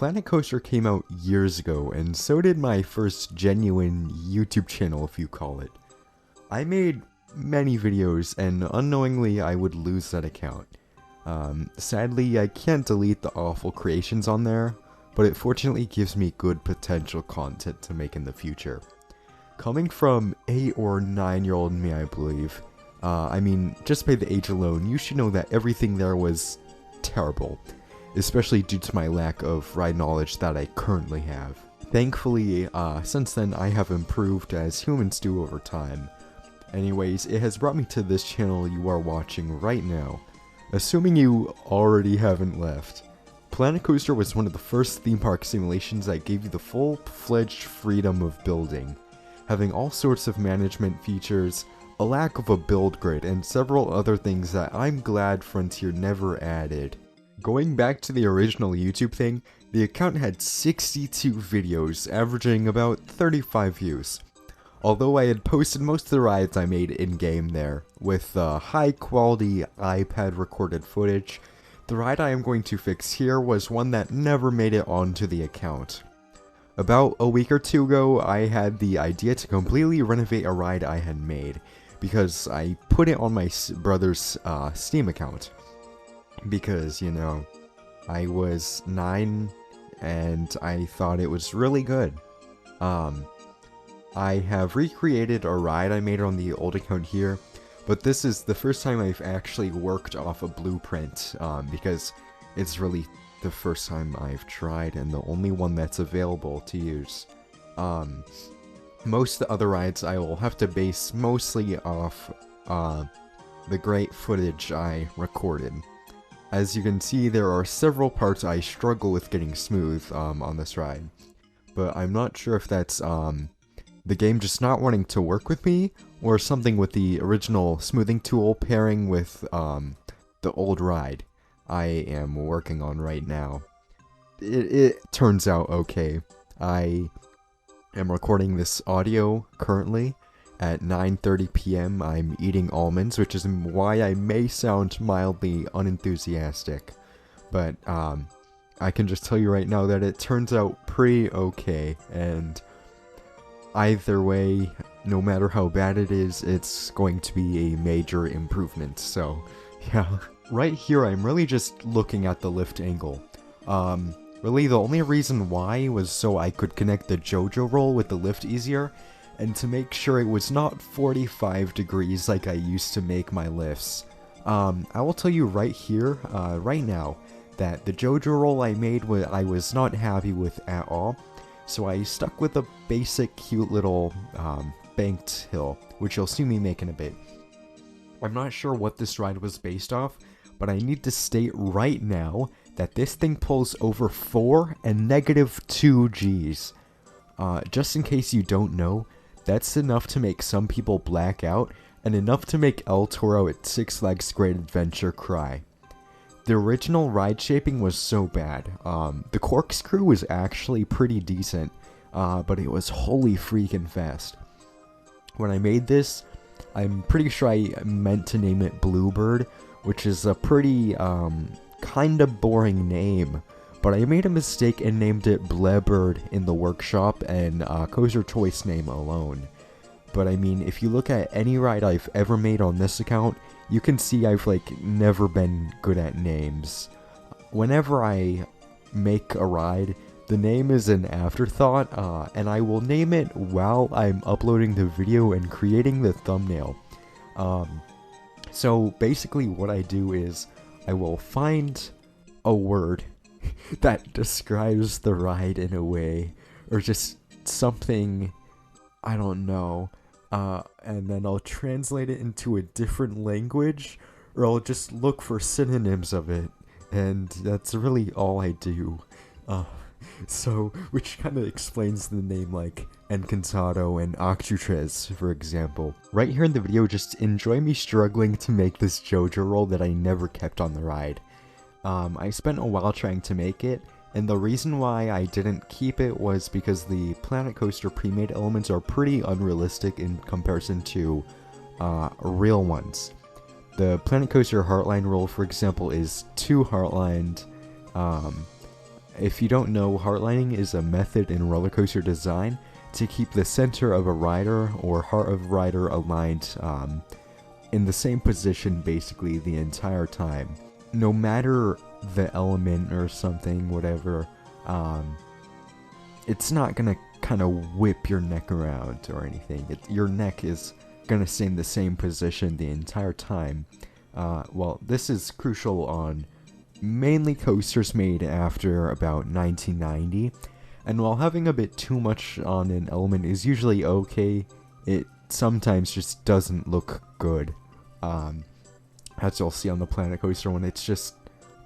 Planet Coaster came out years ago, and so did my first genuine YouTube channel, if you call it. I made many videos, and unknowingly I would lose that account. Sadly, I can't delete the awful creations on there, but it fortunately gives me good potential content to make in the future. Coming from 8 or 9-year-old me, I believe, I mean, just by the age alone, you should know that everything there was terrible, especially due to my lack of ride knowledge that I currently have. Thankfully, since then I have improved as humans do over time. Anyways, it has brought me to this channel you are watching right now, assuming you already haven't left. Planet Coaster was one of the first theme park simulations that gave you the full-fledged freedom of building, having all sorts of management features, a lack of a build grid, and several other things that I'm glad Frontier never added. Going back to the original YouTube thing, the account had 62 videos, averaging about 35 views. Although I had posted most of the rides I made in-game there, with high quality iPad recorded footage, the ride I am going to fix here was one that never made it onto the account. About a week or two ago, I had the idea to completely renovate a ride I had made, because I put it on my brother's Steam account. Because, you know, I was 9 and I thought it was really good. I have recreated a ride I made on the old account here, but this is the first time I've actually worked off a blueprint, because it's really the first time I've tried and the only one that's available to use. Most of the other rides I will have to base mostly off the great footage I recorded. As you can see, there are several parts I struggle with getting smooth on this ride, but I'm not sure if that's the game just not wanting to work with me, or something with the original smoothing tool pairing with the old ride I am working on right now. It turns out okay. I am recording this audio currently at 9:30 p.m. I'm eating almonds, which is why I may sound mildly unenthusiastic. But I can just tell you right now that it turns out pretty okay, and either way, no matter how bad it is, it's going to be a major improvement, so yeah. Right here, I'm really just looking at the lift angle. Really, the only reason why was so I could connect the JoJo roll with the lift easier, and to make sure it was not 45 degrees like I used to make my lifts. I will tell you right here, right now, that the JoJo roll I made I was not happy with at all, so I stuck with a basic cute little banked hill, which you'll see me make in a bit. I'm not sure what this ride was based off, but I need to state right now that this thing pulls over 4 and -2 Gs. Just in case you don't know, that's enough to make some people black out, and enough to make El Toro at Six Flags Great Adventure cry. The original ride shaping was so bad. The corkscrew was actually pretty decent, but it was holy freaking fast. When I made this, I'm pretty sure I meant to name it Bluebird, which is a pretty, kinda boring name, but I made a mistake and named it Blebird in the workshop and Coaster Choice name alone. But I mean, if you look at any ride I've ever made on this account, you can see I've never been good at names. Whenever I make a ride, the name is an afterthought, and I will name it while I'm uploading the video and creating the thumbnail. So basically what I do is, I will find a word that describes the ride in a way, or just something, I don't know, and then I'll translate it into a different language, or I'll just look for synonyms of it, and that's really all I do. So, which kind of explains the name like Encantado and Octutres, for example. Right here in the video, just enjoy me struggling to make this JoJo roll that I never kept on the ride. I spent a while trying to make it, and the reason why I didn't keep it was because the Planet Coaster pre-made elements are pretty unrealistic in comparison to real ones. The Planet Coaster Heartline roll, for example, is too heartlined, If you don't know, heartlining is a method in roller coaster design to keep the center of a rider or heart of rider aligned in the same position basically the entire time. No matter the element or something, whatever, it's not gonna kind of whip your neck around or anything. Your neck is gonna stay in the same position the entire time. Well, this is crucial on mainly coasters made after about 1990, and while having a bit too much on an element is usually okay, it sometimes just doesn't look good. As you'll see on the Planet Coaster one, it's just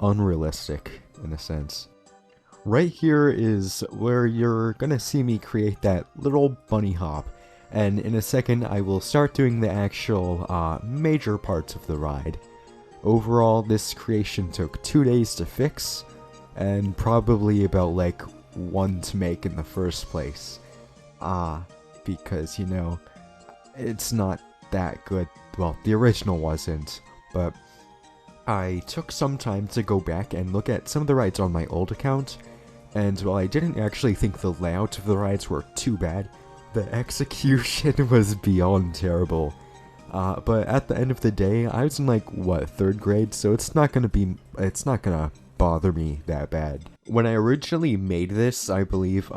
unrealistic in a sense. Right here is where you're gonna see me create that little bunny hop, and in a second I will start doing the actual major parts of the ride. Overall, this creation took 2 days to fix, and probably about like 1 to make in the first place. Because, you know, it's not that good. Well, the original wasn't, but I took some time to go back and look at some of the rides on my old account, and while I didn't actually think the layout of the rides were too bad, the execution was beyond terrible. But at the end of the day, I was in like, what, 3rd grade, so it's not gonna bother me that bad. When I originally made this, I believe,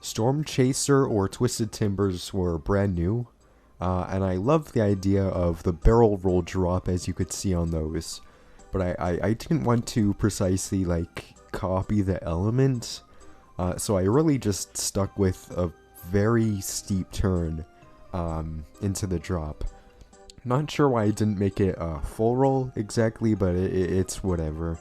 Storm Chaser or Twisted Timbers were brand new, and I loved the idea of the barrel roll drop, as you could see on those, but I didn't want to precisely, like, copy the element, so I really just stuck with a very steep turn, into the drop. Not sure why I didn't make it a full roll exactly, but it's whatever.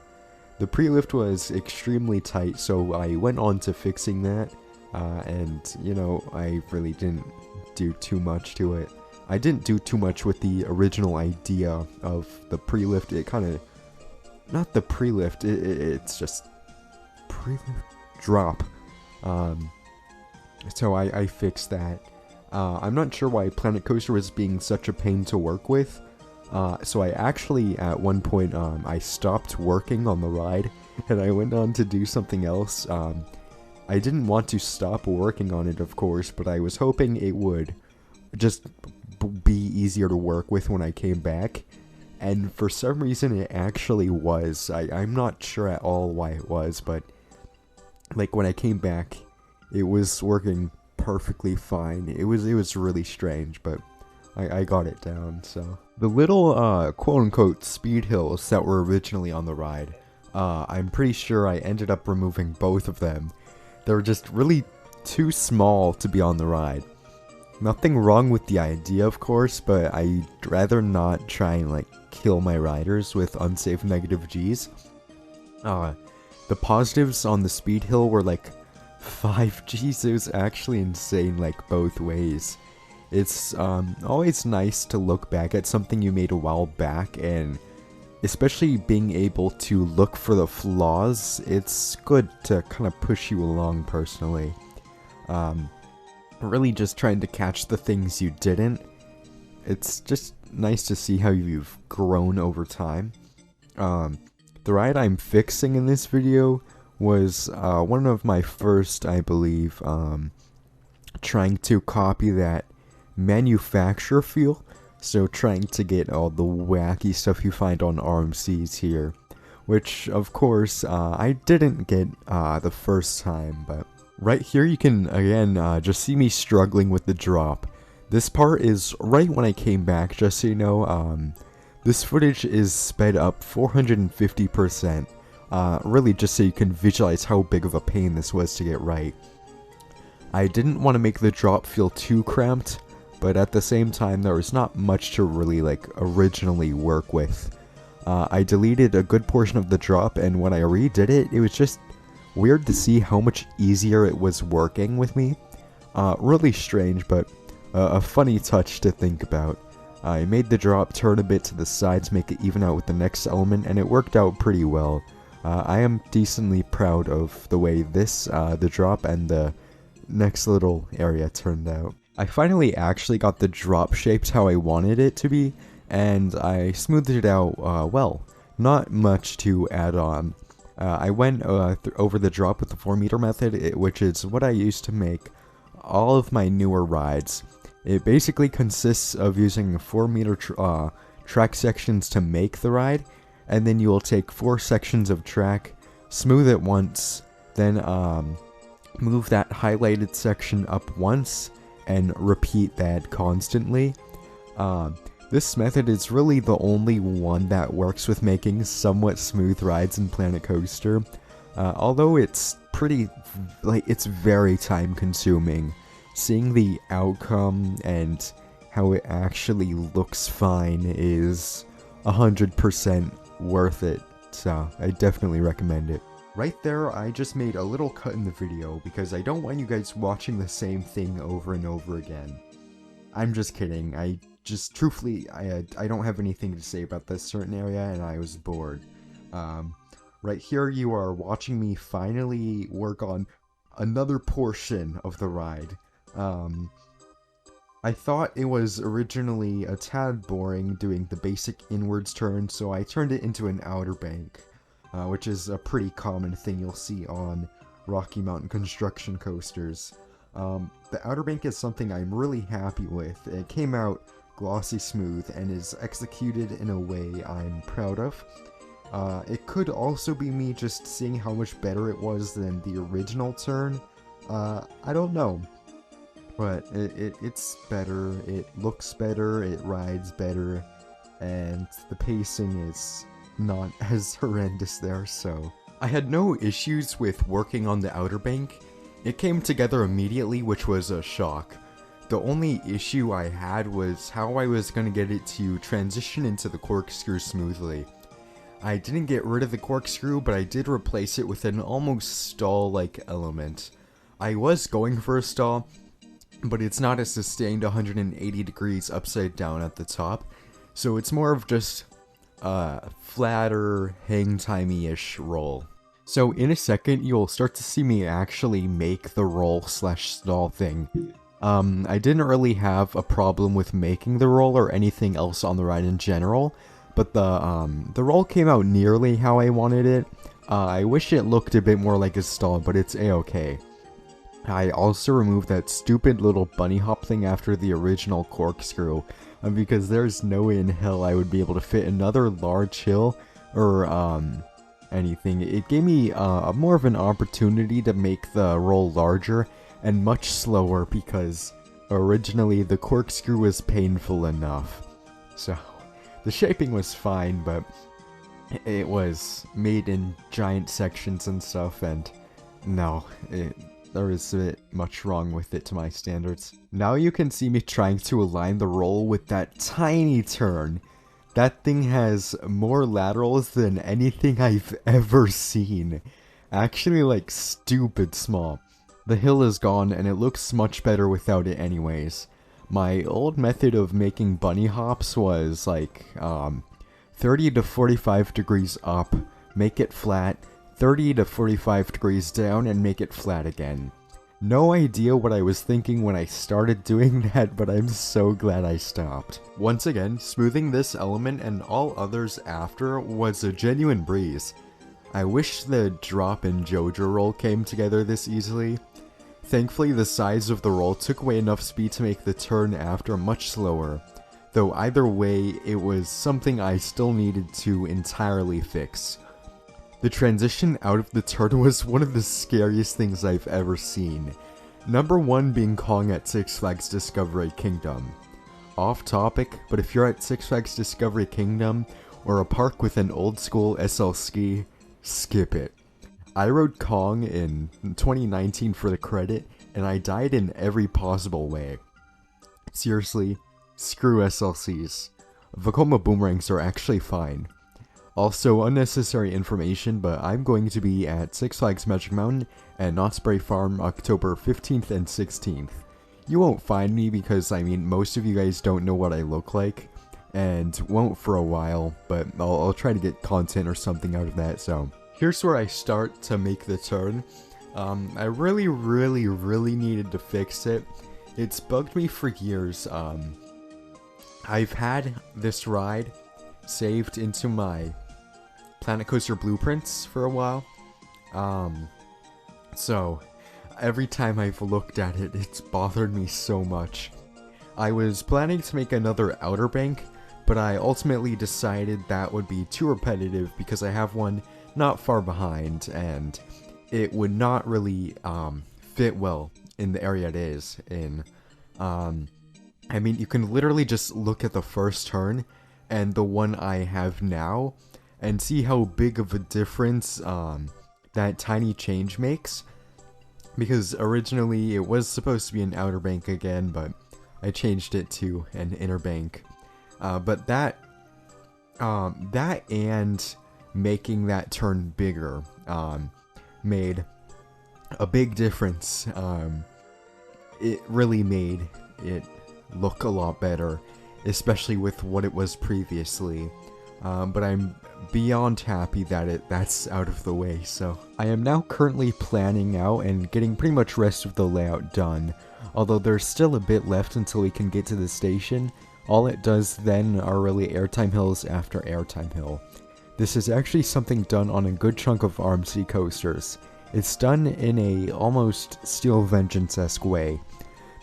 The pre-lift was extremely tight, so I went on to fixing that, and, you know, I really didn't do too much to it. I didn't do too much with the original idea of the pre-lift. It kind of, not the pre-lift, it's just pre-lift drop. So I fixed that. I'm not sure why Planet Coaster was being such a pain to work with, so I actually, at one point, I stopped working on the ride, and I went on to do something else. I didn't want to stop working on it, of course, but I was hoping it would just be easier to work with when I came back, and for some reason it actually was. I'm not sure at all why it was, but, like, when I came back, it was working perfectly fine. It was really strange, but I got it down, so. The little, quote-unquote speed hills that were originally on the ride, I'm pretty sure I ended up removing both of them. They were just really too small to be on the ride. Nothing wrong with the idea, of course, but I'd rather not try and, like, kill my riders with unsafe negative Gs. The positives on the speed hill were, like, 5 Gs. It was actually insane, like, both ways. It's always nice to look back at something you made a while back, and especially being able to look for the flaws, it's good to kind of push you along personally. Really just trying to catch the things you didn't. It's just nice to see how you've grown over time. The ride I'm fixing in this video was one of my first, I believe, trying to copy that manufacturer feel. So trying to get all the wacky stuff you find on RMCs here, which of course I didn't get the first time, but right here you can again just see me struggling with the drop. This part is right when I came back, just so you know. This footage is sped up 450%, really just so you can visualize how big of a pain this was to get right. I didn't want to make the drop feel too cramped, but at the same time there was not much to really like originally work with. I deleted a good portion of the drop, and when I redid it, it was just weird to see how much easier it was working with me. Really strange, but a funny touch to think about. I made the drop turn a bit to the sides, make it even out with the next element, and it worked out pretty well. I am decently proud of the way this, the drop and the next little area turned out. I finally actually got the drop shaped how I wanted it to be, and I smoothed it out well. Not much to add on. I went over the drop with the 4-meter method, which is what I use to make all of my newer rides. It basically consists of using 4-meter track sections to make the ride, and then you will take 4 sections of track, smooth it once, then move that highlighted section up once, and repeat that constantly. This method is really the only one that works with making somewhat smooth rides in Planet Coaster, although it's it's very time consuming. Seeing the outcome and how it actually looks fine is 100% worth it, so I definitely recommend it. Right there, I just made a little cut in the video because I don't want you guys watching the same thing over and over again. I'm just kidding. Truthfully, I don't have anything to say about this certain area, and I was bored. Right here, you are watching me finally work on another portion of the ride. I thought it was originally a tad boring doing the basic inwards turn, so I turned it into an outer bank, which is a pretty common thing you'll see on Rocky Mountain construction coasters. The outer bank is something I'm really happy with. It came out glossy smooth and is executed in a way I'm proud of. It could also be me just seeing how much better it was than the original turn. I don't know. But it's better, it looks better, it rides better, and the pacing is not as horrendous there, so. I had no issues with working on the outer bank. It came together immediately, which was a shock. The only issue I had was how I was going to get it to transition into the corkscrew smoothly. I didn't get rid of the corkscrew, but I did replace it with an almost stall-like element. I was going for a stall, but it's not a sustained 180 degrees upside down at the top, so it's more of just a flatter, hang-timey-ish roll. So in a second, you'll start to see me actually make the roll/stall thing. I didn't really have a problem with making the roll or anything else on the ride in general, but the roll came out nearly how I wanted it. I wish it looked a bit more like a stall, but it's a-okay. I also removed that stupid little bunny hop thing after the original corkscrew, because there's no way in hell I would be able to fit another large hill, or anything. It gave me more of an opportunity to make the roll larger and much slower, because originally the corkscrew was painful enough. So, the shaping was fine, but it was made in giant sections and stuff, and no, there is a bit much wrong with it to my standards. Now you can see me trying to align the roll with that tiny turn. That thing has more laterals than anything I've ever seen. Actually, like, stupid small. The hill is gone, and it looks much better without it anyways. My old method of making bunny hops was, like, 30 to 45 degrees up, make it flat, 30 to 45 degrees down, and make it flat again. No idea what I was thinking when I started doing that, but I'm so glad I stopped. Once again, smoothing this element and all others after was a genuine breeze. I wish the drop and Jojo roll came together this easily. Thankfully, the size of the roll took away enough speed to make the turn after much slower, though either way, it was something I still needed to entirely fix. The transition out of the turn was one of the scariest things I've ever seen. Number 1 being Kong at Six Flags Discovery Kingdom. Off topic, but if you're at Six Flags Discovery Kingdom, or a park with an old school SL ski, skip it. I rode Kong in 2019 for the credit, and I died in every possible way. Seriously, screw SLCs. Vekoma boomerangs are actually fine. Also, unnecessary information, but I'm going to be at Six Flags Magic Mountain and Knott's Berry Farm October 15th and 16th. You won't find me because, I mean, most of you guys don't know what I look like, and won't for a while, but I'll try to get content or something out of that, so. Here's where I start to make the turn. I really needed to fix it. It's bugged me for years. I've had this ride saved into my Planet Coaster blueprints for a while. So every time I've looked at it, it's bothered me so much. I was planning to make another Outer Bank, but I ultimately decided that would be too repetitive because I have one not far behind, and it would not really fit well in the area it is in. I mean, you can literally just look at the first turn and the one I have now and see how big of a difference that tiny change makes. Because originally it was supposed to be an Outer Bank again, but I changed it to an Inner Bank. But that and making that turn bigger made a big difference. It really made it look a lot better, especially with what it was previously. But I'm beyond happy that that's out of the way. So I am now currently planning out and getting pretty much rest of the layout done. Although there's still a bit left until we can get to the station. All it does then are really airtime hills after airtime hill. This is actually something done on a good chunk of RMC coasters. It's done in a almost Steel Vengeance-esque way.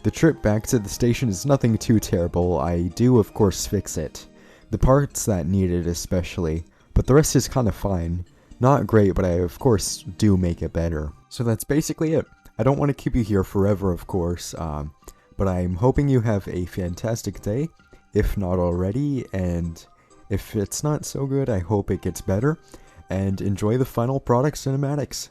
The trip back to the station is nothing too terrible. I do of course fix it. The parts that need it especially, but the rest is kind of fine. Not great, but I of course do make it better. So that's basically it. I don't want to keep you here forever, of course, but I'm hoping you have a fantastic day, if not already, and if it's not so good, I hope it gets better, and enjoy the final product cinematics.